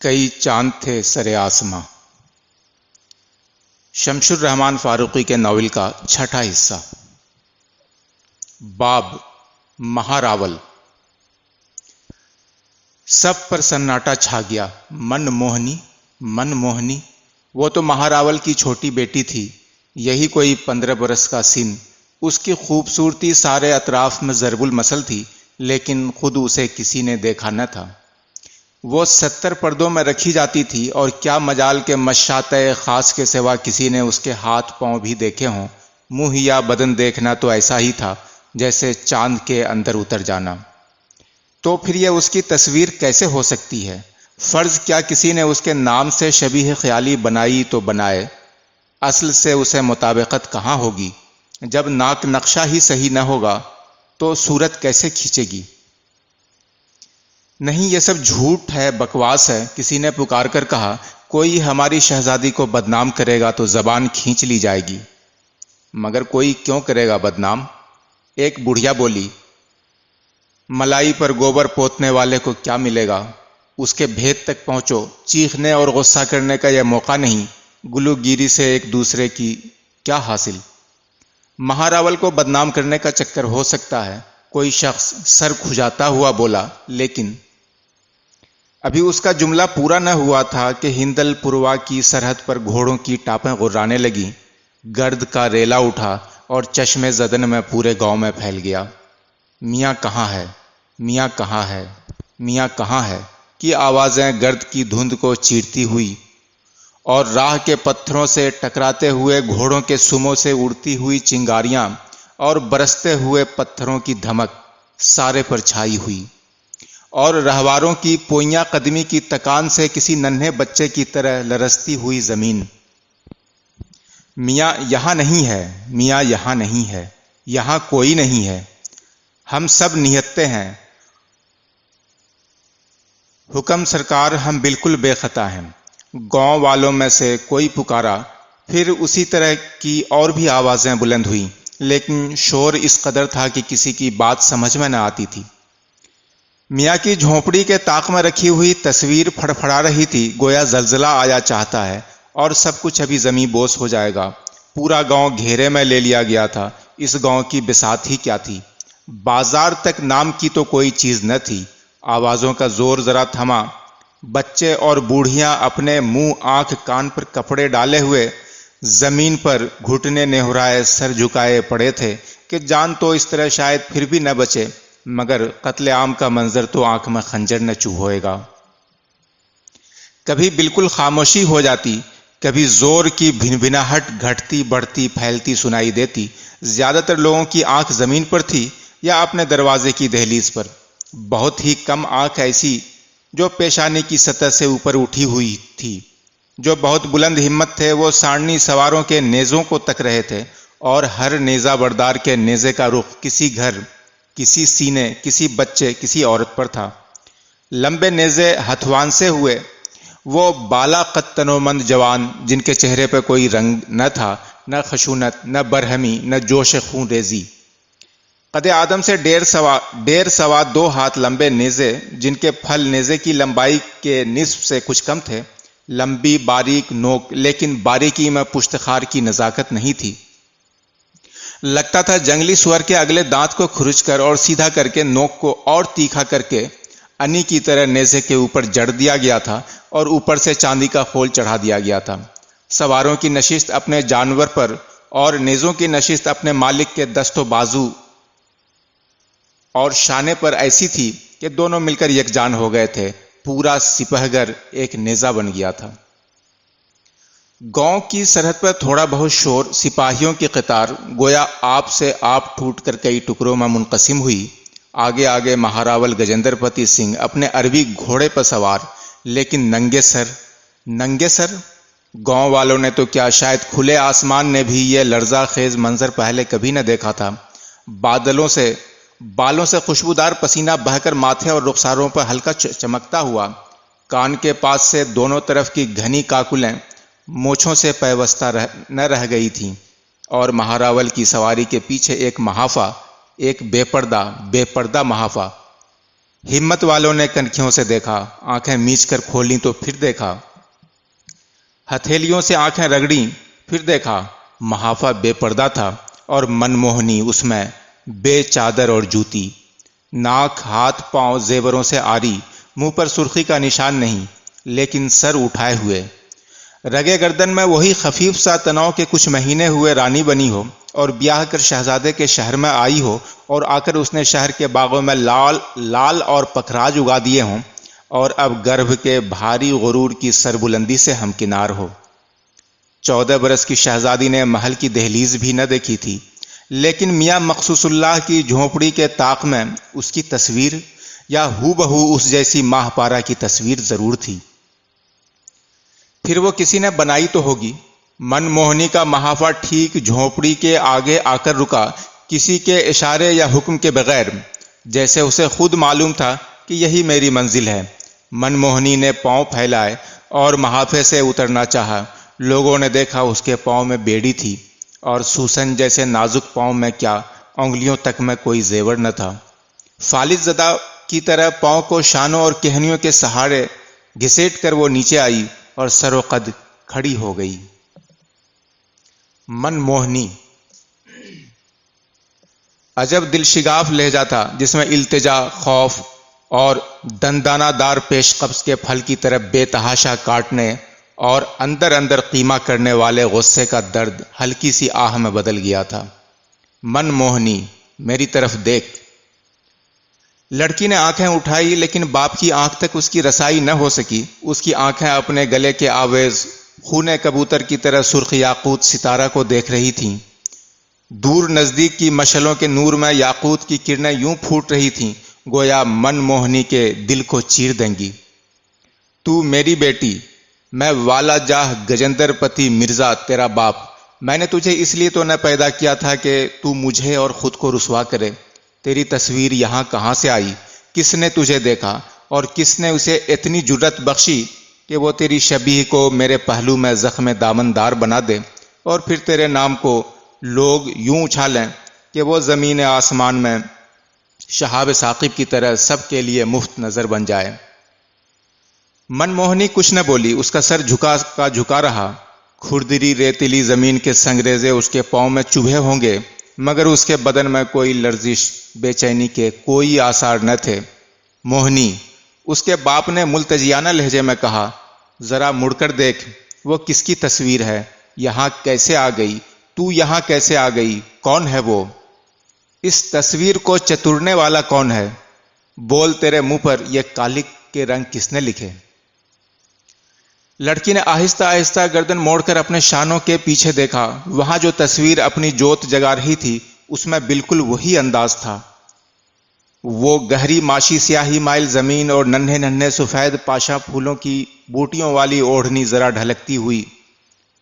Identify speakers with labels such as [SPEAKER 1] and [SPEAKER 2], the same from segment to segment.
[SPEAKER 1] کئی چاند تھے سر آسماں۔ شمس الرحمن فاروقی کے ناول کا چھٹا حصہ۔ باب مہاراول۔ سب پر سناٹا چھا گیا۔ من موہنی وہ تو مہاراول کی چھوٹی بیٹی تھی، یہی کوئی 15 برس کا سن۔ اس کی خوبصورتی سارے اطراف میں ضرب المثل تھی، لیکن خود اسے کسی نے دیکھا نہ تھا۔ وہ 70 پردوں میں رکھی جاتی تھی، اور کیا مجال کے مشاطۂ خاص کے سوا کسی نے اس کے ہاتھ پاؤں بھی دیکھے ہوں۔ منہ یا بدن دیکھنا تو ایسا ہی تھا جیسے چاند کے اندر اتر جانا۔ تو پھر یہ اس کی تصویر کیسے ہو سکتی ہے؟ فرض کیا کسی نے اس کے نام سے شبیہ خیالی بنائی تو بنائے، اصل سے اسے مطابقت کہاں ہوگی؟ جب ناک نقشہ ہی صحیح نہ ہوگا تو صورت کیسے کھینچے گی؟ نہیں، یہ سب جھوٹ ہے، بکواس ہے۔ کسی نے پکار کر کہا، کوئی ہماری شہزادی کو بدنام کرے گا تو زبان کھینچ لی جائے گی۔ مگر کوئی کیوں کرے گا بدنام؟ ایک بڑھیا بولی، ملائی پر گوبر پوتنے والے کو کیا ملے گا؟ اس کے بھید تک پہنچو، چیخنے اور غصہ کرنے کا یہ موقع نہیں۔ گلو گیری سے ایک دوسرے کی کیا حاصل؟ مہاراول کو بدنام کرنے کا چکر ہو سکتا ہے، کوئی شخص سر کھجاتا ہوا بولا، لیکن ابھی اس کا جملہ پورا نہ ہوا تھا کہ ہندل پوروا کی سرحد پر گھوڑوں کی ٹاپیں غرانے لگیں، گرد کا ریلا اٹھا اور چشمے زدن میں پورے گاؤں میں پھیل گیا۔ میاں کہاں ہے؟ میاں کہاں ہے؟ میاں کہاں ہے کی آوازیں گرد کی دھند کو چیرتی ہوئی، اور راہ کے پتھروں سے ٹکراتے ہوئے گھوڑوں کے سموں سے اڑتی ہوئی چنگاریاں اور برستے ہوئے پتھروں کی دھمک سارے پر چھائی ہوئی، اور رہواروں کی پوئیاں قدمی کی تکان سے کسی ننھے بچے کی طرح لرزتی ہوئی زمین۔ میاں یہاں نہیں ہے، میاں یہاں نہیں ہے، یہاں کوئی نہیں ہے۔ ہم سب نہتے ہیں، حکم سرکار، ہم بالکل بے خطا ہیں۔ گاؤں والوں میں سے کوئی پکارا، پھر اسی طرح کی اور بھی آوازیں بلند ہوئیں، لیکن شور اس قدر تھا کہ کسی کی بات سمجھ میں نہ آتی تھی۔ میاں کی جھونپڑی کے طاق میں رکھی ہوئی تصویر پھڑپھڑا رہی تھی، گویا زلزلہ آیا چاہتا ہے اور سب کچھ ابھی زمیں بوس ہو جائے گا۔ پورا گاؤں گھیرے میں لے لیا گیا تھا۔ اس گاؤں کی بساط ہی کیا تھی؟ بازار تک نام کی تو کوئی چیز نہ تھی۔ آوازوں کا زور ذرا تھما، بچے اور بوڑھیاں اپنے منہ آنکھ کان پر کپڑے ڈالے ہوئے زمین پر گھٹنے نہرائے سر جھکائے پڑے تھے کہ جان تو اس طرح شاید پھر بھی نہ بچے، مگر قتل عام کا منظر تو آنکھ میں خنجر نہ چبھوئے گا۔ کبھی بالکل خاموشی ہو جاتی، کبھی زور کی بھنبھناہٹ گھٹتی بڑھتی پھیلتی سنائی دیتی۔ زیادہ تر لوگوں کی آنکھ زمین پر تھی یا اپنے دروازے کی دہلیز پر۔ بہت ہی کم آنکھ ایسی جو پیشانی کی سطح سے اوپر اٹھی ہوئی تھی۔ جو بہت بلند ہمت تھے وہ ساڑنی سواروں کے نیزوں کو تک رہے تھے، اور ہر نیزہ بردار کے نیزے کا رخ کسی گھر، کسی سینے، کسی بچے، کسی عورت پر تھا۔ لمبے نیزے ہتھوان سے ہوئے وہ بالا قد تنومند جوان، جن کے چہرے پہ کوئی رنگ نہ تھا، نہ خشونت، نہ برہمی، نہ جوش خون ریزی۔ قد آدم سے 1.5 2 ہاتھ لمبے نیزے، جن کے پھل نیزے کی لمبائی کے نصف سے کچھ کم تھے۔ لمبی باریک نوک، لیکن باریکی میں پشتخار کی نزاکت نہیں تھی۔ لگتا تھا جنگلی سور کے اگلے دانت کو کھرچ کر اور سیدھا کر کے نوک کو اور تیکھا کر کے انی کی طرح نیزے کے اوپر جڑ دیا گیا تھا، اور اوپر سے چاندی کا خول چڑھا دیا گیا تھا۔ سواروں کی نشست اپنے جانور پر اور نیزوں کی نشست اپنے مالک کے دست و بازو اور شانے پر ایسی تھی کہ دونوں مل کر یکجان ہو گئے تھے۔ پورا سپہگر ایک نیزہ بن گیا تھا۔ گاؤں کی سرحد پر تھوڑا بہت شور، سپاہیوں کی قطار گویا آپ سے آپ ٹوٹ کر کئی ٹکڑوں میں منقسم ہوئی۔ آگے آگے مہاراول گجندر پتی سنگھ اپنے عربی گھوڑے پر سوار، لیکن ننگے سر۔ گاؤں والوں نے تو کیا، شاید کھلے آسمان نے بھی یہ لرزہ خیز منظر پہلے کبھی نہ دیکھا تھا۔ بالوں سے خوشبودار پسینہ بہہ کر ماتھے اور رخساروں پر ہلکا چمکتا ہوا، کان کے پاس سے دونوں طرف کی گھنی کاکلیں مونچھوں سے پیوستہ نہ رہ گئی تھیں، اور مہاراول کی سواری کے پیچھے ایک محافہ، ایک بے پردہ محافہ ہمت والوں نے کنکھیوں سے دیکھا، آنکھیں میچ کر کھولیں تو پھر دیکھا، ہتھیلیوں سے آنکھیں رگڑیں، پھر دیکھا محافہ بے پردہ تھا اور من موہنی اس میں بے چادر اور جوتی، ناک ہاتھ پاؤں زیوروں سے آری، منہ پر سرخی کا نشان نہیں لیکن سر اٹھائے ہوئے، رگے گردن میں وہی خفیف سا تناؤ کے کچھ مہینے ہوئے رانی بنی ہو اور بیاہ کر شہزادے کے شہر میں آئی ہو اور آ کر اس نے شہر کے باغوں میں لال اور پکھراج اگا دیے ہوں اور اب گربھ کے بھاری غرور کی سربلندی سے ہمکنار ہو۔ 14 برس کی شہزادی نے محل کی دہلیز بھی نہ دیکھی تھی، لیکن میاں مخصوص اللہ کی جھونپڑی کے طاق میں اس کی تصویر یا ہو بہو اس جیسی ماہ پارا کی تصویر ضرور تھی۔ پھر وہ کسی نے بنائی تو ہوگی۔ من موہنی کا محافہ ٹھیک جھونپڑی کے آگے آ کر رکا، کسی کے اشارے یا حکم کے بغیر، جیسے اسے خود معلوم تھا کہ یہی میری منزل ہے۔ من موہنی نے پاؤں پھیلائے اور محافے سے اترنا چاہا۔ لوگوں نے دیکھا اس کے پاؤں میں بیڑی تھی اور سوسن جیسے نازک پاؤں میں کیا انگلیوں تک میں کوئی زیور نہ تھا۔ فالج زدہ کی طرح پاؤں کو شانوں اور کہنیوں کے سہارے گھسیٹ کر وہ نیچے آئی اور سر و قد کھڑی ہو گئی۔ من موہنی عجب دل شگاف لہجہ تھا جس میں التجا، خوف اور دندانہ دار پیش قبض کے پھل کی طرح بے تحاشا کاٹنے اور اندر اندر قیمہ کرنے والے غصے کا درد ہلکی سی آہ میں بدل گیا تھا۔ من موہنی میری طرف دیکھ۔ لڑکی نے آنکھیں اٹھائی لیکن باپ کی آنکھ تک اس کی رسائی نہ ہو سکی۔ اس کی آنکھیں اپنے گلے کے آویز خونے کبوتر کی طرح سرخ یاقوت ستارہ کو دیکھ رہی تھیں۔ دور نزدیک کی مشعلوں کے نور میں یاقوت کی کرنیں یوں پھوٹ رہی تھیں گویا من موہنی کے دل کو چیر دیں گی۔ تو میری بیٹی، میں والا جاہ گجندر پتی مرزا تیرا باپ، میں نے تجھے اس لیے تو نہ پیدا کیا تھا کہ تو مجھے اور خود کو رسوا کرے۔ تیری تصویر یہاں کہاں سے آئی؟ کس نے تجھے دیکھا اور کس نے اسے اتنی جرت بخشی کہ وہ تیری شبیہ کو میرے پہلو میں زخم دامندار بنا دے اور پھر تیرے نام کو لوگ یوں اچھالیں کہ وہ زمین آسمان میں شہاب ثاقب کی طرح سب کے لیے مفت نظر بن جائے۔ من موہنی کچھ نہ بولی، اس کا سر جھکا رہا۔ کھردری ریتیلی زمین کے سنگریزے اس کے پاؤں میں چبھے ہوں گے مگر اس کے بدن میں کوئی لرزش، بے چینی کے کوئی آثار نہ تھے۔ موہنی، اس کے باپ نے ملتجیانہ لہجے میں کہا، ذرا مڑ کر دیکھ، وہ کس کی تصویر ہے؟ یہاں کیسے آ گئی؟ تو یہاں کیسے آ گئی؟ کون ہے وہ؟ اس تصویر کو چترنے والا کون ہے؟ بول، تیرے منہ پر یہ کالک کے رنگ کس نے لکھے؟ لڑکی نے آہستہ آہستہ گردن موڑ کر اپنے شانوں کے پیچھے دیکھا۔ وہاں جو تصویر اپنی جوت جگا رہی تھی اس میں بالکل وہی انداز تھا۔ وہ گہری ماشی سیاہی مائل زمین اور ننھے ننھے سفید پاشا پھولوں کی بوٹیوں والی اوڑھنی ذرا ڈھلکتی ہوئی،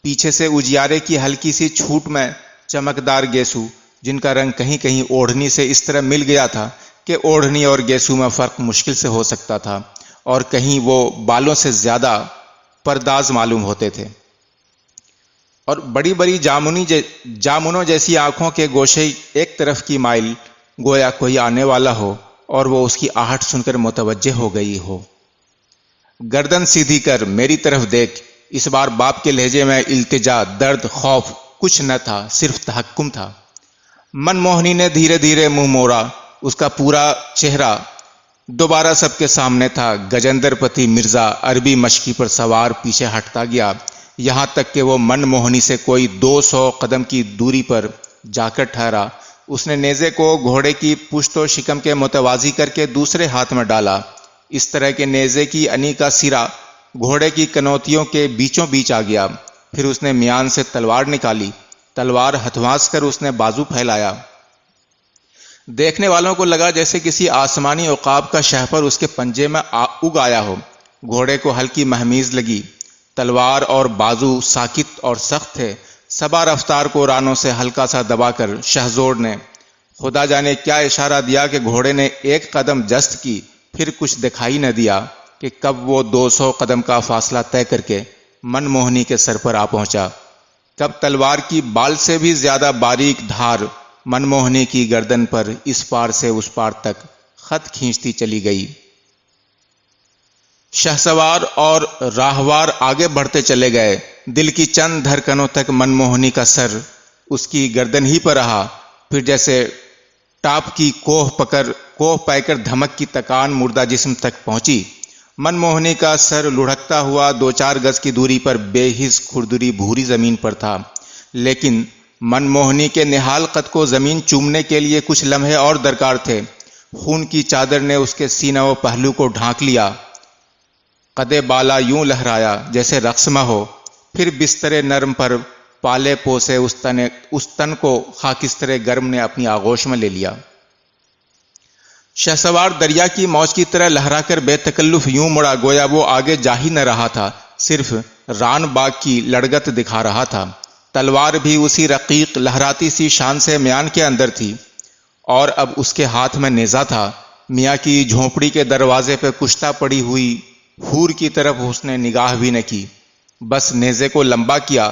[SPEAKER 1] پیچھے سے اجیارے کی ہلکی سی چھوٹ میں چمکدار گیسو جن کا رنگ کہیں کہیں اوڑھنی سے اس طرح مل گیا تھا کہ اوڑھنی اور گیسو میں فرق مشکل سے ہو سکتا تھا، اور کہیں وہ بالوں سے زیادہ پرداز معلوم ہوتے تھے، اور بڑی بڑی جامنوں جیسی آنکھوں کے گوشے ایک طرف کی مائل گویا کوئی آنے والا ہو اور وہ اس کی آہٹ سن کر متوجہ ہو گئی ہو۔ گردن سیدھی کر، میری طرف دیکھ۔ اس بار باپ کے لہجے میں التجا، درد، خوف کچھ نہ تھا، صرف تحکم تھا۔ من موہنی نے دھیرے دھیرے منہ موڑا۔ اس کا پورا چہرہ دوبارہ سب کے سامنے تھا۔ گجندر پتی مرزا عربی مشکی پر سوار پیچھے ہٹتا گیا یہاں تک کہ وہ من موہنی سے کوئی 200 قدم کی دوری پر جا کر ٹھہرا۔ اس نے نیزے کو گھوڑے کی پشت و شکم کے متوازی کر کے دوسرے ہاتھ میں ڈالا، اس طرح کہ نیزے کی انی کا سرا گھوڑے کی کنوتیوں کے بیچوں بیچ آ گیا۔ پھر اس نے میان سے تلوار نکالی، تلوار ہتھواس کر اس نے بازو پھیلایا۔ دیکھنے والوں کو لگا جیسے کسی آسمانی عقاب کا شہپر اس کے پنجے میں اگ آیا ہو۔ گھوڑے کو ہلکی مہمیز لگی، تلوار اور بازو ساکت اور سخت تھے۔ صبا رفتار کو رانوں سے ہلکا سا دبا کر شہزور نے خدا جانے کیا اشارہ دیا کہ گھوڑے نے ایک قدم جست کی، پھر کچھ دکھائی نہ دیا کہ کب وہ 200 قدم کا فاصلہ طے کر کے من موہنی کے سر پر آ پہنچا، کب تلوار کی بال سے بھی زیادہ باریک دھار من موہنی کی گردن پر اس پار سے اس پار تک خط کھینچتی چلی گئی۔ شہسوار اور راہوار آگے بڑھتے چلے گئے۔ دل کی چند دھڑکنوں تک منموہنی کا سر اس کی گردن ہی پر رہا، پھر جیسے ٹاپ کی کوہ پا کر دھمک کی تکان مردہ جسم تک پہنچی۔ منموہنی کا سر لڑھکتا ہوا 2-4 گز کی دوری پر بے حس کھردری بھوری زمین پر تھا، لیکن منموہنی کے نہال قد کو زمین چومنے کے لیے کچھ لمحے اور درکار تھے۔ خون کی چادر نے اس کے سینہ و پہلو کو ڈھانک لیا، قدے بالا یوں لہرایا جیسے رقص میں ہو، پھر بستر نرم پر پالے پوسے اس تن کو خاکستر گرم نے اپنی آغوش میں لے لیا۔ شہسوار دریا کی موج کی طرح لہرا کر بے تکلف یوں مڑا گویا وہ آگے جا ہی نہ رہا تھا، صرف ران باغ کی لڑگت دکھا رہا تھا۔ تلوار بھی اسی رقیق لہراتی سی شان سے میان کے اندر تھی، اور اب اس کے ہاتھ میں نیزہ تھا۔ میاں کی جھونپڑی کے دروازے پہ کشتہ پڑی ہوئی حور کی طرف اس نے نگاہ بھی نہ کی، بس نیزے کو لمبا کیا،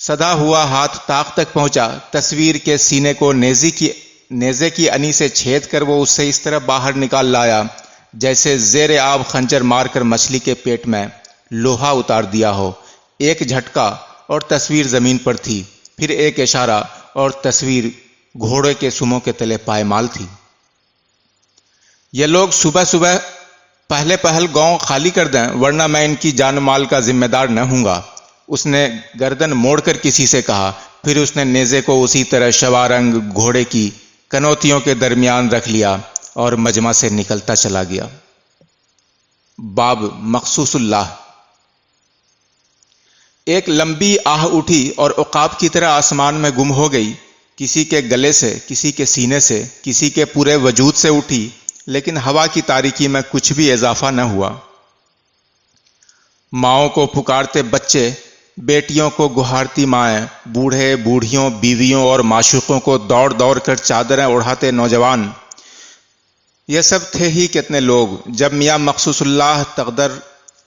[SPEAKER 1] سدا ہوا ہاتھ طاق تک پہنچا، تصویر کے سینے کو نیزے کی انی سے چھید کر وہ اس سے اس طرح باہر نکال لایا جیسے زیر آب خنجر مار کر مچھلی کے پیٹ میں لوہا اتار دیا ہو۔ ایک جھٹکا اور تصویر زمین پر تھی، پھر ایک اشارہ اور تصویر گھوڑے کے سموں کے تلے پائمال تھی۔ یہ لوگ صبح صبح پہلے پہل گاؤں خالی کر دیں، ورنہ میں ان کی جان مال کا ذمہ دار نہ ہوں گا، اس نے گردن موڑ کر کسی سے کہا۔ پھر اس نے نیزے کو اسی طرح شوارنگ گھوڑے کی کنوتیوں کے درمیان رکھ لیا اور مجمع سے نکلتا چلا گیا۔ باب مخصوص اللہ۔ ایک لمبی آہ اٹھی اور عقاب کی طرح آسمان میں گم ہو گئی، کسی کے گلے سے، کسی کے سینے سے، کسی کے پورے وجود سے اٹھی، لیکن ہوا کی تاریکی میں کچھ بھی اضافہ نہ ہوا۔ ماؤں کو پکارتے بچے، بیٹیوں کو گہارتی مائیں، بوڑھے بوڑھیوں، بیویوں اور معشوقوں کو دوڑ دوڑ کر چادریں اڑھاتے نوجوان، یہ سب تھے ہی کتنے لوگ۔ جب میاں مخصوص اللہ تقدر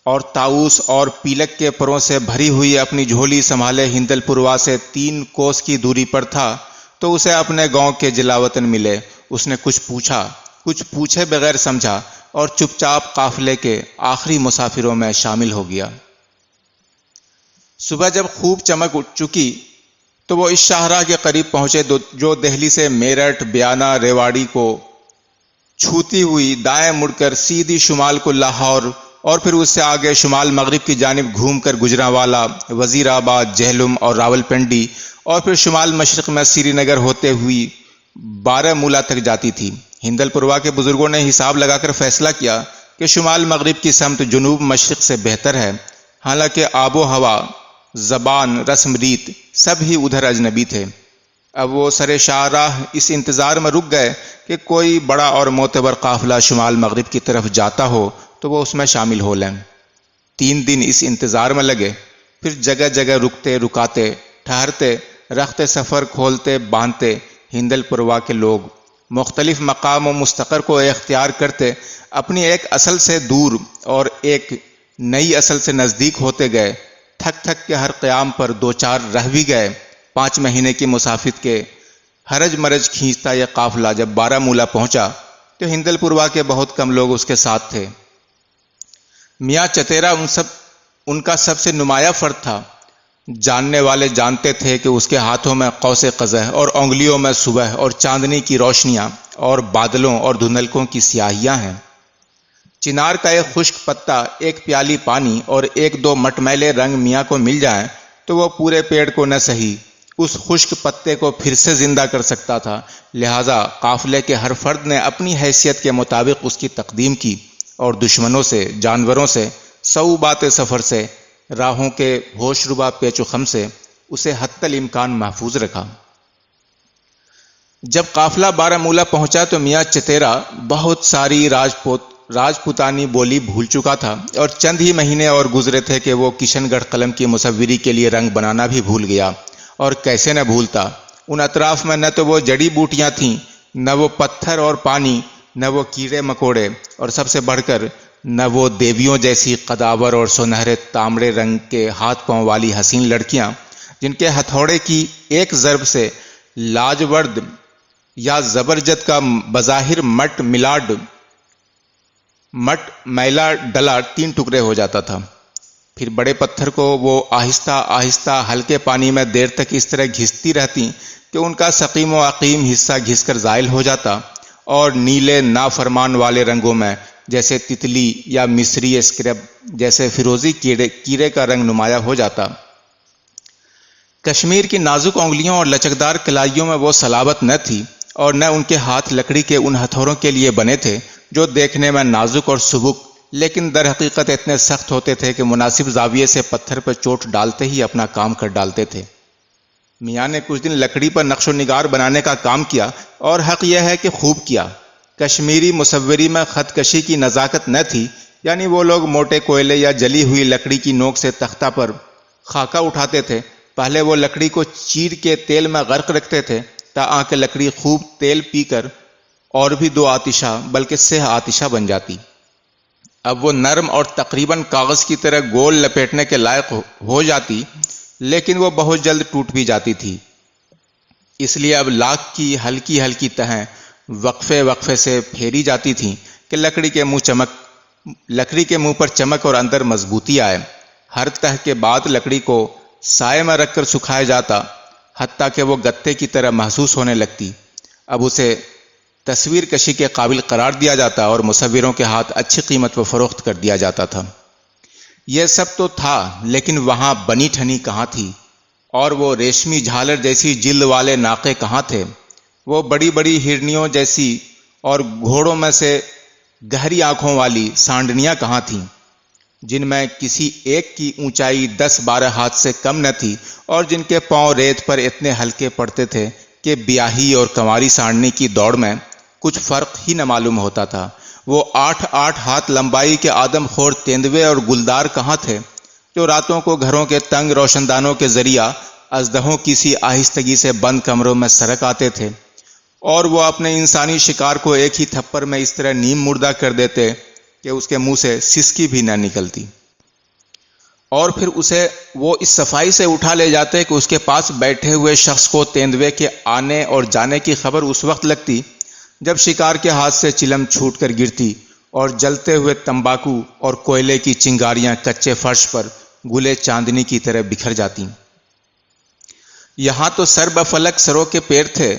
[SPEAKER 1] اور طاؤس اور پیلک کے پروں سے بھری ہوئی اپنی جھولی سنبھالے ہندل پوروا سے 3 کوس کی دوری پر تھا تو اسے اپنے گاؤں کے جلاوطن ملے۔ اس نے کچھ پوچھا، کچھ پوچھے بغیر سمجھا، اور چپ چاپ قافلے کے آخری مسافروں میں شامل ہو گیا۔ صبح جب خوب چمک اٹھ چکی تو وہ اس شاہراہ کے قریب پہنچے جو دہلی سے میرٹھ، بیانہ، ریواڑی کو چھوتی ہوئی دائیں مڑ کر سیدھی شمال کو لاہور اور پھر اس سے آگے شمال مغرب کی جانب گھوم کر گجرانوالہ، وزیر آباد، جہلم اور راول پنڈی، اور پھر شمال مشرق میں سری نگر ہوتے ہوئی بارہمولہ تک جاتی تھی۔ ہندل پوروا کے بزرگوں نے حساب لگا کر فیصلہ کیا کہ شمال مغرب کی سمت جنوب مشرق سے بہتر ہے، حالانکہ آب و ہوا، زبان، رسم ریت سب ہی ادھر اجنبی تھے۔ اب وہ سر شاہراہ اس انتظار میں رک گئے کہ کوئی بڑا اور معتبر قافلہ شمال مغرب کی طرف جاتا ہو تو وہ اس میں شامل ہو لیں۔ 3 دن اس انتظار میں لگے، پھر جگہ جگہ رکتے رکاتے ٹھہرتے، رخت سفر کھولتے باندھتے ہندل پوروا کے لوگ مختلف مقام و مستقر کو اختیار کرتے اپنی ایک اصل سے دور اور ایک نئی اصل سے نزدیک ہوتے گئے۔ تھک تھک کے ہر قیام پر 2-4 رہ بھی گئے۔ 5 مہینے کی مسافت کے حرج مرج کھینچتا یہ قافلہ جب بارہمولہ پہنچا تو ہندل پوروا کے بہت کم لوگ اس کے ساتھ تھے۔ میاں چتیرا ان کا سب سے نمایاں فرد تھا۔ جاننے والے جانتے تھے کہ اس کے ہاتھوں میں قوس قزح اور انگلیوں میں صبح اور چاندنی کی روشنیاں اور بادلوں اور دھندلکوں کی سیاہیاں ہیں۔ چنار کا ایک خشک پتا، ایک پیالی پانی اور 1-2 مٹمیلے رنگ میاں کو مل جائیں تو وہ پورے پیڑ کو نہ سہی اس خشک پتے کو پھر سے زندہ کر سکتا تھا۔ لہذا قافلے کے ہر فرد نے اپنی حیثیت کے مطابق اس کی تقدیم کی اور دشمنوں سے، جانوروں سے، صعوبات سفر سے، راہوں کے ہوش ربا پیچ و خم سے اسے حتی الامکان محفوظ رکھا۔ جب قافلہ بارہمولہ پہنچا تو میاں چتیرا بہت ساری راجپوتانی بولی بھول چکا تھا، اور چند ہی مہینے اور گزرے تھے کہ وہ کشن گڑھ قلم کی مصوری کے لیے رنگ بنانا بھی بھول گیا۔ اور کیسے نہ بھولتا، ان اطراف میں نہ تو وہ جڑی بوٹیاں تھیں، نہ وہ پتھر اور پانی، نہ وہ کیڑے مکوڑے، اور سب سے بڑھ کر نہ وہ دیویوں جیسی قداور اور سنہرے تامڑے رنگ کے ہاتھ پاؤں والی حسین لڑکیاں جن کے ہتھوڑے کی ایک ضرب سے لاجورد یا زبرجد کا بظاہر مٹ ملاڈ مٹ میلا ڈلا 3 ٹکڑے ہو جاتا تھا۔ پھر بڑے پتھر کو وہ آہستہ آہستہ ہلکے پانی میں دیر تک اس طرح گھستی رہتی کہ ان کا سقیم و عقیم حصہ گھس کر زائل ہو جاتا اور نیلے نافرمان والے رنگوں میں جیسے تتلی یا مصری اسکرب جیسے فیروزی کیڑے کا رنگ نمایاں ہو جاتا۔ کشمیر کی نازک انگلیوں اور لچکدار کلائیوں میں وہ صلابت نہ تھی، اور نہ ان کے ہاتھ لکڑی کے ان ہتھوڑوں کے لیے بنے تھے جو دیکھنے میں نازک اور سبک لیکن در حقیقت اتنے سخت ہوتے تھے کہ مناسب زاویے سے پتھر پر چوٹ ڈالتے ہی اپنا کام کر ڈالتے تھے۔ میاں نے کچھ دن لکڑی پر نقش و نگار بنانے کا کام کیا، اور حق یہ ہے کہ خوب کیا۔ کشمیری مصوری میں خط کشی کی نزاکت نہ تھی، یعنی وہ لوگ موٹے کوئلے یا جلی ہوئی لکڑی کی نوک سے تختہ پر خاکہ اٹھاتے تھے۔ پہلے وہ لکڑی کو چیر کے تیل میں غرق رکھتے تھے تاکہ لکڑی خوب تیل پی کر اور بھی 2 آتشہ بلکہ 6 آتشہ بن جاتی۔ اب وہ نرم اور تقریباً کاغذ کی طرح گول لپیٹنے کے لائق ہو جاتی، لیکن وہ بہت جلد ٹوٹ بھی جاتی تھی۔ اس لیے اب لاکھ کی ہلکی ہلکی تہیں وقفے وقفے سے پھیری جاتی تھیں کہ لکڑی کے منہ پر چمک اور اندر مضبوطی آئے۔ ہر تہ کے بعد لکڑی کو سائے میں رکھ کر سکھایا جاتا، حتیٰ کہ وہ گتے کی طرح محسوس ہونے لگتی۔ اب اسے تصویر کشی کے قابل قرار دیا جاتا اور مصوروں کے ہاتھ اچھی قیمت پر فروخت کر دیا جاتا تھا۔ یہ سب تو تھا، لیکن وہاں بنی ٹھنی کہاں تھی؟ اور وہ ریشمی جھالر جیسی جلد والے ناقے کہاں تھے؟ وہ بڑی بڑی ہرنیوں جیسی اور گھوڑوں میں سے گہری آنکھوں والی سانڈنیاں کہاں تھیں، جن میں کسی ایک کی اونچائی 10-12 ہاتھ سے کم نہ تھی اور جن کے پاؤں ریت پر اتنے ہلکے پڑتے تھے کہ بیاہی اور کنواری سانڈنی کی دوڑ میں کچھ فرق ہی نہ معلوم ہوتا تھا۔ وہ 8-8 ہاتھ لمبائی کے آدم خور تیندوے اور گلدار کہاں تھے، جو راتوں کو گھروں کے تنگ روشن دانوں کے ذریعہ اژدہوں کی سی آہستگی سے بند کمروں میں سرک آتے تھے، اور وہ اپنے انسانی شکار کو ایک ہی تھپڑ میں اس طرح نیم مردہ کر دیتے کہ اس کے منہ سے سسکی بھی نہ نکلتی، اور پھر اسے وہ اس صفائی سے اٹھا لے جاتے کہ اس کے پاس بیٹھے ہوئے شخص کو تیندوے کے آنے اور جانے کی خبر اس وقت لگتی جب شکار کے ہاتھ سے چلم چھوٹ کر گرتی اور جلتے ہوئے تمباکو اور کوئلے کی چنگاریاں کچے فرش پر گلے چاندنی کی طرح بکھر جاتی۔ یہاں تو سر بفلک سروں کے پیر تھے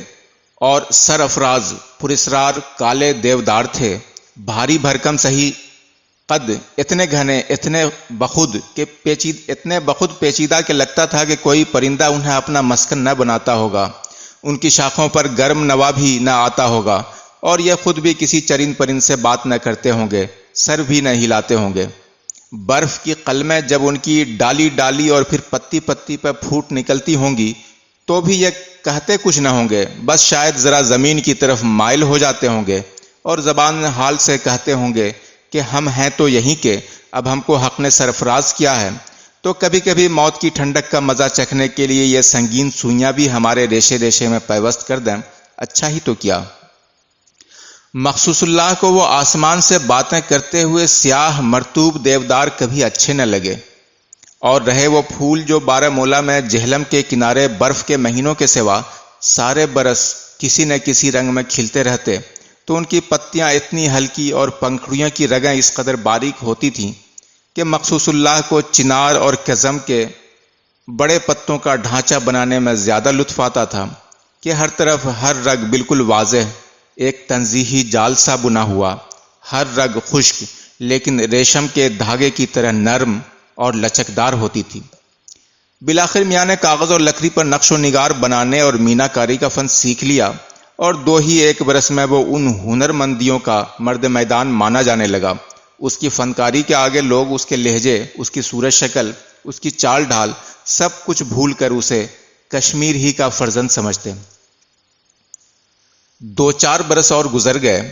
[SPEAKER 1] اور سر افراز پراسرار کالے دیودار تھے، بھاری بھرکم سہی قد، اتنے گھنے اتنے بخود پیچیدہ کہ لگتا تھا کہ کوئی پرندہ انہیں اپنا مسکن نہ بناتا ہوگا، ان کی شاخوں پر گرم نوا بھی نہ آتا ہوگا، اور یہ خود بھی کسی چرند پرند سے بات نہ کرتے ہوں گے، سر بھی نہ ہلاتے ہوں گے۔ برف کی قلمیں جب ان کی ڈالی ڈالی اور پھر پتی پتی پر پھوٹ نکلتی ہوں گی تو بھی یہ کہتے کچھ نہ ہوں گے، بس شاید ذرا زمین کی طرف مائل ہو جاتے ہوں گے اور زبان حال سے کہتے ہوں گے کہ ہم ہیں تو یہیں کے، اب ہم کو حق نے سرفراز کیا ہے، تو کبھی کبھی موت کی ٹھنڈک کا مزہ چکھنے کے لیے یہ سنگین سوئیاں بھی ہمارے ریشے ریشے میں پیوست کر دیں، اچھا ہی تو کیا۔ مخصوص اللہ کو وہ آسمان سے باتیں کرتے ہوئے سیاہ مرطوب دیودار کبھی اچھے نہ لگے، اور رہے وہ پھول جو بارہمولہ میں جہلم کے کنارے برف کے مہینوں کے سوا سارے برس کسی نہ کسی رنگ میں کھلتے رہتے، تو ان کی پتیاں اتنی ہلکی اور پنکھڑیوں کی رگیں اس قدر باریک ہوتی تھیں کہ مخصوص اللہ کو چنار اور کزم کے بڑے پتوں کا ڈھانچہ بنانے میں زیادہ لطف آتا تھا کہ ہر طرف ہر رگ بالکل واضح ایک تنزیہی جال سا بنا ہوا، ہر رگ خشک لیکن ریشم کے دھاگے کی طرح نرم اور لچکدار ہوتی تھی۔ بالآخر میاں نے کاغذ اور لکڑی پر نقش و نگار بنانے اور مینا کاری کا فن سیکھ لیا، اور 2 ہی 1 برس میں وہ ان ہنر مندیوں کا مرد میدان مانا جانے لگا۔ اس کی فنکاری کے آگے لوگ اس کے لہجے، اس کی صورت شکل، اس کی چال ڈھال سب کچھ بھول کر اسے کشمیر ہی کا فرزند سمجھتے۔ 2-4 برس اور گزر گئے۔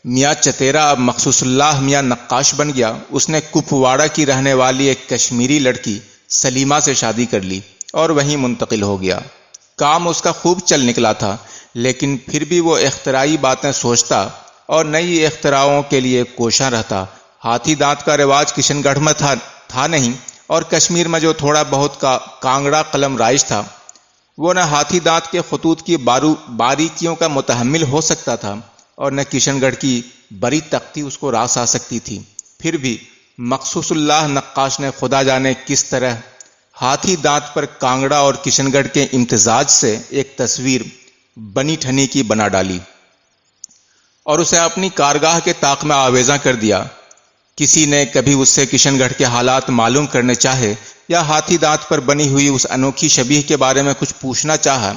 [SPEAKER 1] میاں چتیرا اب مخصوص اللہ میاں نقاش بن گیا۔ اس نے کپواڑہ کی رہنے والی ایک کشمیری لڑکی سلیمہ سے شادی کر لی اور وہیں منتقل ہو گیا۔ کام اس کا خوب چل نکلا تھا، لیکن پھر بھی وہ اختراعی باتیں سوچتا اور نئی اختراعوں کے لیے کوشاں رہتا۔ ہاتھی دانت کا رواج کشن گڑھ میں تھا نہیں، اور کشمیر میں جو تھوڑا بہت کا کانگڑا قلم رائج تھا وہ نہ ہاتھی دانت کے خطوط کی باریکیوں کا متحمل ہو سکتا تھا اور نہ کشن گڑھ کی بری تختی اس کو راس آ سکتی تھی۔ پھر بھی مخصوص اللہ نقاش نے خدا جانے کس طرح ہاتھی دانت پر کانگڑا اور کشن گڑھ کے امتزاج سے ایک تصویر بنی ٹھنی کی بنا ڈالی اور اسے اپنی کارگاہ کے طاق میں آویزاں کر دیا۔ کسی نے کبھی اس سے کشن گڑھ کے حالات معلوم کرنے چاہے یا ہاتھی دانت پر بنی ہوئی اس انوکھی شبیہ کے بارے میں کچھ پوچھنا چاہا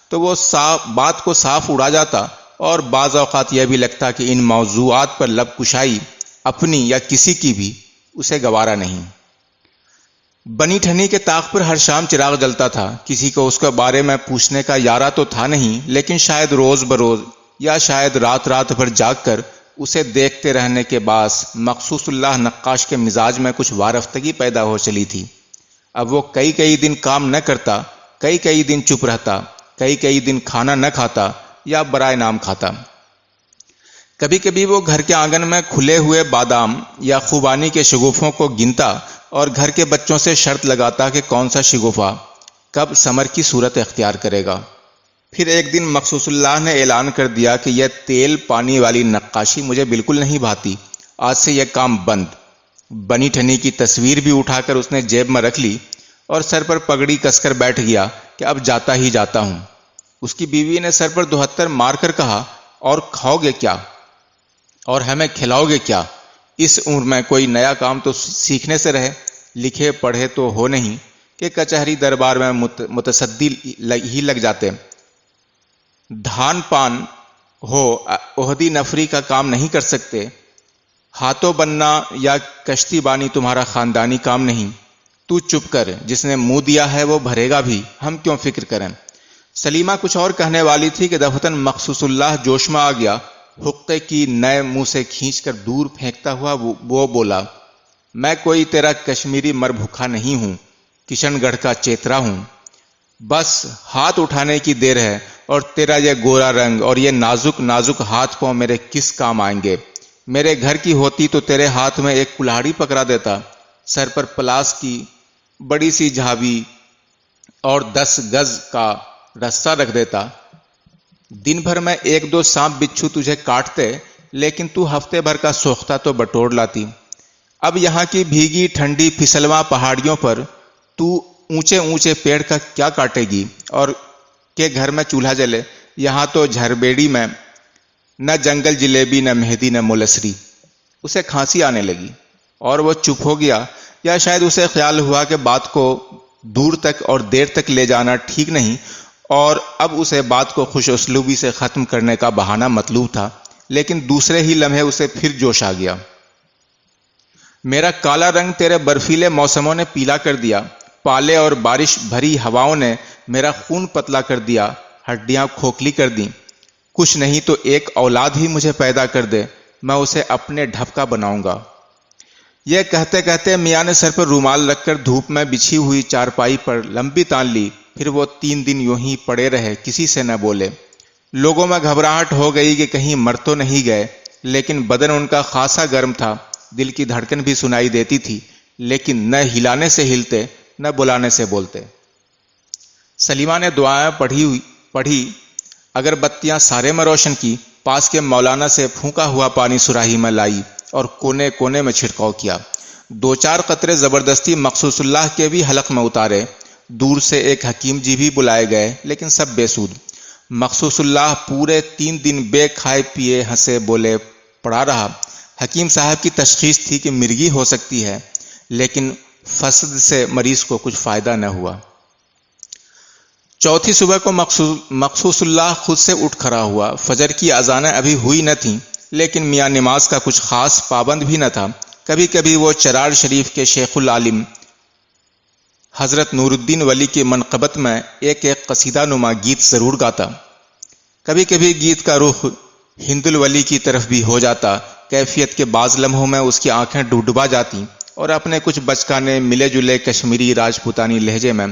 [SPEAKER 1] تو وہ بات کو صاف اڑا جاتا، اور بعض اوقات یہ بھی لگتا کہ ان موضوعات پر لب کشائی اپنی یا کسی کی بھی اسے گوارا نہیں۔ بنی ٹھنی کے طاق پر ہر شام چراغ جلتا تھا۔ کسی کو اس کے بارے میں پوچھنے کا یارہ تو تھا نہیں، لیکن شاید روز بروز یا شاید رات رات بھر جاگ کر اسے دیکھتے رہنے کے باعث مخصوص اللہ نقاش کے مزاج میں کچھ وارفتگی پیدا ہو چلی تھی۔ اب وہ کئی دن کام نہ کرتا، کئی دن چپ رہتا، کئی دن کھانا نہ کھاتا یا برائے نام کھاتا۔ کبھی کبھی وہ گھر کے آنگن میں کھلے ہوئے بادام یا خوبانی کے شگوفوں کو گنتا اور گھر کے بچوں سے شرط لگاتا کہ کون سا شگوفہ کب ثمر کی صورت اختیار کرے گا۔ پھر ایک دن مخصوص اللہ نے اعلان کر دیا کہ یہ تیل پانی والی نقاشی مجھے بالکل نہیں بھاتی، آج سے یہ کام بند۔ بنی ٹھنی کی تصویر بھی اٹھا کر اس نے جیب میں رکھ لی اور سر پر پگڑی کس کر بیٹھ گیا کہ اب جاتا ہی جاتا ہوں۔ اس کی بیوی نے سر پر 72 مار کر کہا، اور کھاؤ گے کیا اور ہمیں کھلاؤ گے کیا؟ اس عمر میں کوئی نیا کام تو سیکھنے سے رہے، لکھے پڑھے تو ہو نہیں کہ کچہری دربار میں متصدی ہی لگ جاتے۔ دھان پان ہو عہدی نفری کا کام نہیں کر سکتے، ہاتھوں بننا یا کشتی بانی تمہارا خاندانی کام نہیں۔ تو چپ کر، جس نے منہ دیا ہے وہ بھرے گا بھی، ہم کیوں فکر کریں؟ سلیمہ کچھ اور کہنے والی تھی کہ دفتن مخصوص اللہ جوش میں آ گیا۔ حقے کی نئے منہ سے کھینچ کر دور پھینکتا ہوا وہ بولا، میں کوئی تیرا کشمیری مر بھوکھا نہیں ہوں، کشن گڑھ کا چیترا ہوں۔ بس ہاتھ اٹھانے کی دیر ہے، اور تیرا یہ گورا رنگ اور یہ نازک ہاتھ پاؤں میرے کس کام آئیں گے؟ میرے گھر کی ہوتی تو تیرے ہاتھ میں ایک کلاڑی پکڑا دیتا، سر پر پلاس کی بڑی سی جھابی اور 10 گز کا رسہ رکھ دیتا۔ دن بھر میں 1-2 سانپ بچھو تجھے کاٹتے، لیکن تو ہفتے بھر کا سوختہ تو بٹور لاتی۔ اب یہاں کی بھیگی ٹھنڈی پھسلواں پہاڑیوں پر تو اونچے پیڑ کا کیا کاٹے گی؟ اور کہ گھر میں چولہا جلے، یہاں تو جھربیڑی میں نہ جنگل جلیبی، نہ مہندی، نہ ملسری۔ اسے کھانسی آنے لگی اور وہ چپ ہو گیا، یا شاید اسے خیال ہوا کہ بات کو دور تک اور دیر تک لے جانا ٹھیک نہیں، اور اب اسے بات کو خوش اسلوبی سے ختم کرنے کا بہانہ مطلوب تھا۔ لیکن دوسرے ہی لمحے اسے پھر جوش آ گیا۔ میرا کالا رنگ تیرے برفیلے موسموں نے پیلا کر دیا، پالے اور بارش بھری ہواؤں نے میرا خون پتلا کر دیا، ہڈیاں کھوکھلی کر دیں۔ کچھ نہیں تو ایک اولاد ہی مجھے پیدا کر دے، میں اسے اپنے ڈھب کا بناؤں گا۔ یہ کہتے کہتے میاں نے سر پر رومال رکھ کر دھوپ میں بچھی ہوئی چارپائی پر لمبی تان لی۔ پھر وہ 3 دن یوں ہی پڑے رہے، کسی سے نہ بولے۔ لوگوں میں گھبراہٹ ہو گئی کہ کہیں مر تو نہیں گئے، لیکن بدن ان کا خاصا گرم تھا، دل کی دھڑکن بھی سنائی دیتی تھی، لیکن نہ ہلانے سے ہلتے نہ بلانے سے بولتے۔ سلیمہ نے دعائیں پڑھی، اگر بتیاں سارے میں روشن کی، پاس کے مولانا سے پھونکا ہوا پانی سراہی میں لائی اور کونے کونے میں چھڑکاؤ کیا۔ 2-4 قطرے زبردستی مخصوص اللہ کے بھی حلق میں اتارے۔ دور سے ایک حکیم جی بھی بلائے گئے، لیکن سب بے سود۔ مخصوص اللہ پورے 3 دن بے کھائے پیے ہنسے بولے پڑا رہا۔ حکیم صاحب کی تشخیص تھی کہ مرگی ہو سکتی ہے، لیکن فسد سے مریض کو کچھ فائدہ نہ ہوا۔ چوتھی صبح کو مخصوص اللہ خود سے اٹھ کھڑا ہوا۔ فجر کی اذانیں ابھی ہوئی نہ تھیں، لیکن میاں نماز کا کچھ خاص پابند بھی نہ تھا۔ کبھی کبھی وہ چرار شریف کے شیخ العالم حضرت نور الدین ولی کی منقبت میں ایک قصیدہ نما گیت ضرور گاتا۔ کبھی کبھی گیت کا رخ ہند الولی کی طرف بھی ہو جاتا۔ کیفیت کے بعض لمحوں میں اس کی آنکھیں ڈوبا جاتی اور اپنے کچھ بچکانے ملے جلے کشمیری راجپوتانی لہجے میں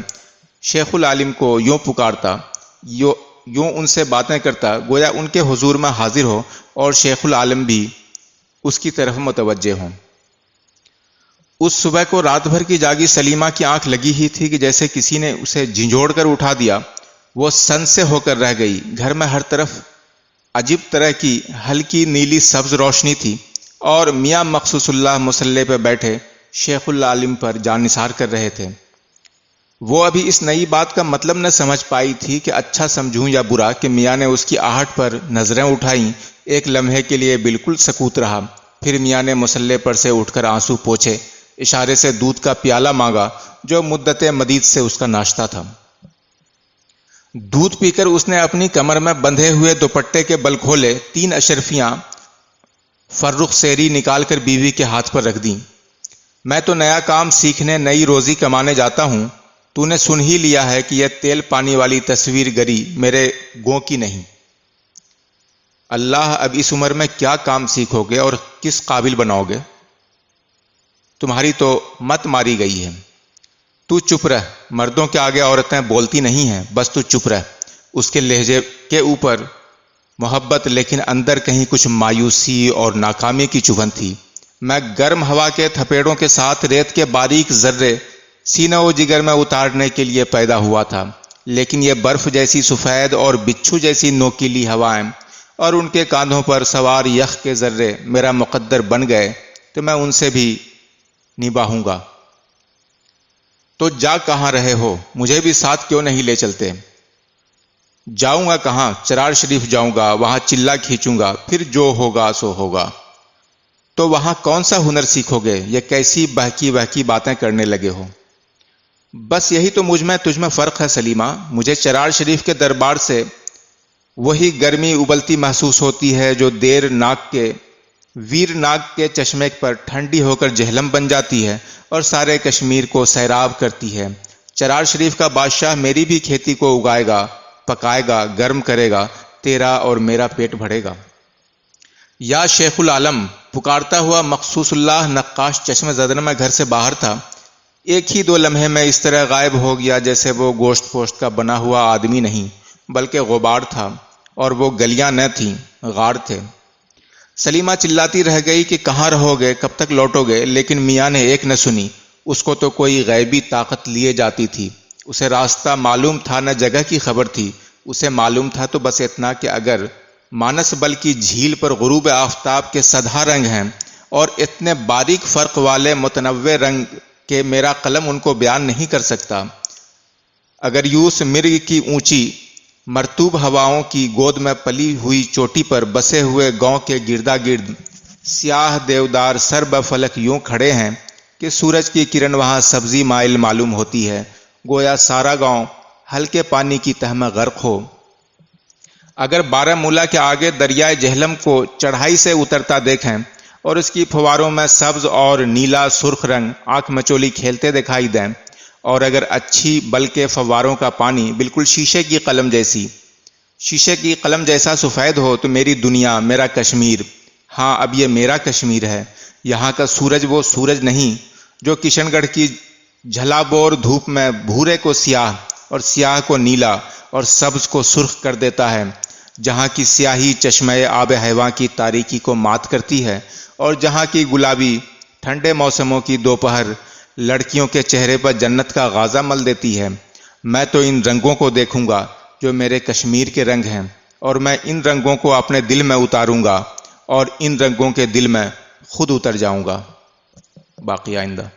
[SPEAKER 1] شیخ العالم کو یوں پکارتا، یوں ان سے باتیں کرتا، گویا ان کے حضور میں حاضر ہو اور شیخ العالم بھی اس کی طرف متوجہ ہوں۔ اس صبح کو رات بھر کی جاگی سلیمہ کی آنکھ لگی ہی تھی کہ جیسے کسی نے اسے جھنجھوڑ کر اٹھا دیا۔ وہ سن سے ہو کر رہ گئی۔ گھر میں ہر طرف عجیب طرح کی ہلکی نیلی سبز روشنی تھی اور میاں مخصوص اللہ مصلی پہ بیٹھے شیخ العالم پر جان نثار کر رہے تھے۔ وہ ابھی اس نئی بات کا مطلب نہ سمجھ پائی تھی کہ اچھا سمجھوں یا برا کہ میاں نے اس کی آہٹ پر نظریں اٹھائیں۔ ایک لمحے کے لیے بالکل سکوت رہا، پھر میاں نے مصلی پر سے اٹھ کر آنسو پوچھے، اشارے سے دودھ کا پیالہ مانگا جو مدت مدید سے اس کا ناشتہ تھا۔ دودھ پی کر اس نے اپنی کمر میں بندھے ہوئے دوپٹے کے بل کھولے، 3 اشرفیاں فرخ سیری نکال کر بیوی کے ہاتھ پر رکھ دیں۔ میں تو نیا کام سیکھنے، نئی روزی کمانے جاتا ہوں، تو نے سن ہی لیا ہے کہ یہ تیل پانی والی تصویر گری میرے گوں کی نہیں۔ اللہ، اب اس عمر میں کیا کام سیکھو گے اور کس قابل بناؤ گے؟ تمہاری تو مت ماری گئی ہے۔ تو چپ رہ، مردوں کے آگے عورتیں بولتی نہیں ہیں، بس تو چپ رہ۔ اس کے لہجے کے اوپر محبت لیکن اندر کہیں کچھ مایوسی اور ناکامی کی چبھن تھی۔ میں گرم ہوا کے تھپیڑوں کے ساتھ ریت کے باریک ذرے سینہ و جگر میں اتارنے کے لیے پیدا ہوا تھا، لیکن یہ برف جیسی سفید اور بچھو جیسی نوکیلی ہوائیں اور ان کے کاندھوں پر سوار یخ کے ذرے میرا مقدر بن گئے تو میں ان سے بھی نباہوں گا۔ تو جا کہاں رہے ہو؟ مجھے بھی ساتھ کیوں نہیں لے چلتے؟ جاؤں گا کہاں؟ چرار شریف جاؤں گا، وہاں چلہ کھینچوں گا، پھر جو ہوگا سو ہوگا۔ تو وہاں کون سا ہنر سیکھو گے؟ یہ کیسی بہکی بہکی باتیں کرنے لگے ہو؟ بس یہی تو مجھ میں تجھ میں فرق ہے سلیمہ۔ مجھے چرار شریف کے دربار سے وہی گرمی ابلتی محسوس ہوتی ہے جو ویر ناگ کے چشمے پر ٹھنڈی ہو کر جہلم بن جاتی ہے اور سارے کشمیر کو سیراب کرتی ہے۔ چرار شریف کا بادشاہ میری بھی کھیتی کو اگائے گا، پکائے گا، گرم کرے گا، تیرا اور میرا پیٹ بھرے گا۔ یا شیخ العالم، پکارتا ہوا مخصوص اللہ نقاش چشم زدن میں گھر سے باہر تھا۔ ایک ہی 2 لمحے میں اس طرح غائب ہو گیا جیسے وہ گوشت پوشت کا بنا ہوا آدمی نہیں بلکہ غبار تھا، اور وہ گلیاں نہ تھیں، غار تھے۔ سلیمہ چلاتی رہ گئی کہ کہاں رہو گے، کب تک لوٹو گے، لیکن میاں نے ایک نہ سنی۔ اس کو تو کوئی غیبی طاقت لیے جاتی تھی۔ اسے راستہ معلوم تھا، نہ جگہ کی خبر تھی۔ اسے معلوم تھا تو بس اتنا کہ اگر مانس بل کی جھیل پر غروب آفتاب کے سدھا رنگ ہیں اور اتنے باریک فرق والے متنوع رنگ کہ میرا قلم ان کو بیان نہیں کر سکتا، اگر یوس مرگ کی اونچی مرطوب ہواؤں کی گود میں پلی ہوئی چوٹی پر بسے ہوئے گاؤں کے گردا گرد سیاہ دیودار سر بفلک یوں کھڑے ہیں کہ سورج کی کرن وہاں سبزی مائل معلوم ہوتی ہے، گویا سارا گاؤں ہلکے پانی کی تہ میں غرق ہو۔ اگر بارہ مولا کے آگے دریائے جہلم کو چڑھائی سے اترتا دیکھیں اور اس کی فواروں میں سبز اور نیلا سرخ رنگ آنکھ مچولی کھیلتے دکھائی دیں، اور اگر اچھی بلکہ فواروں کا پانی بالکل شیشے کی قلم جیسا سفید ہو تو میری دنیا، میرا کشمیر، ہاں اب یہ میرا کشمیر ہے۔ یہاں کا سورج وہ سورج نہیں جو کشن گڑھ کی جھلا بور دھوپ میں بھورے کو سیاہ اور سیاہ کو نیلا اور سبز کو سرخ کر دیتا ہے، جہاں کی سیاہی چشمہ آب حیواں کی تاریکی کو مات کرتی ہے اور جہاں کی گلابی ٹھنڈے موسموں کی دوپہر لڑکیوں کے چہرے پر جنت کا غازہ مل دیتی ہے۔ میں تو ان رنگوں کو دیکھوں گا جو میرے کشمیر کے رنگ ہیں، اور میں ان رنگوں کو اپنے دل میں اتاروں گا اور ان رنگوں کے دل میں خود اتر جاؤں گا۔ باقی آئندہ۔